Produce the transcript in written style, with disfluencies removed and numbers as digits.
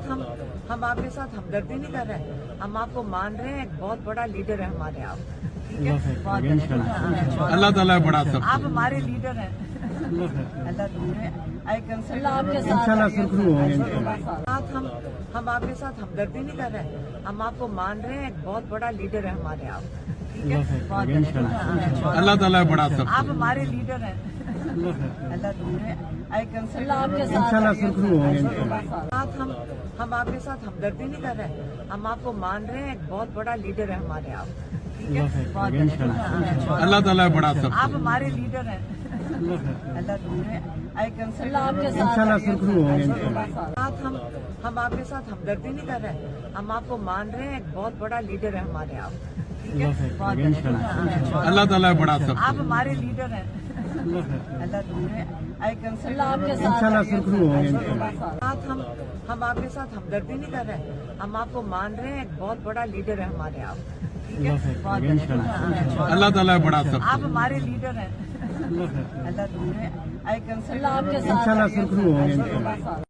ساتھ ہم آپ کے ساتھ ہمدردی نہیں کر رہے ہیں، ہم آپ کو مان رہے ہیں، ایک بہت بڑا لیڈر ہے ہمارے آپ، ٹھیک ہے؟ اللہ تعالیٰ بڑا سب آپ ہمارے لیڈر ہیں، اللہ آپ کے ساتھ ساتھ ہم آپ کے ساتھ ہمدردی نہیں کر رہے ہیں، ہم آپ کو مان رہے ہیں، ایک بہت بڑا لیڈر ہے ہمارے آپ، ٹھیک ہے؟ اللہ تعالیٰ بڑا سب آپ ہمارے لیڈر ہیں، اللہ آپ کے ساتھ ساتھ ہم آپ کے ساتھ ہمدردی نہیں کر رہے ہیں، ہم آپ کو مان رہے ہیں، ایک بہت بڑا لیڈر ہے ہمارے آپ، ٹھیک ہے؟ اللہ تعالیٰ بڑا سب آپ ہمارے لیڈر ہیں، اللہ آپ کے ساتھ ساتھ ہم آپ کے ساتھ ہمدردی نہیں کر رہے ہیں، ہم آپ کو مان رہے ہیں، ایک بہت بڑا لیڈر ہے ہمارے آپ، ٹھیک ہے؟ اللہ تعالیٰ بڑا سب آپ ہمارے لیڈر ہیں، اللہ آپ کے ساتھ ساتھ ہم آپ کے ساتھ ہمدردی نہیں کر رہے ہیں، ہم آپ کو مان رہے ہیں، ایک بہت بڑا لیڈر ہے ہمارے آپ، ٹھیک ہے؟ اللہ تعالیٰ بڑا سب آپ ہمارے لیڈر ہیں، اللہ آپ کے ساتھ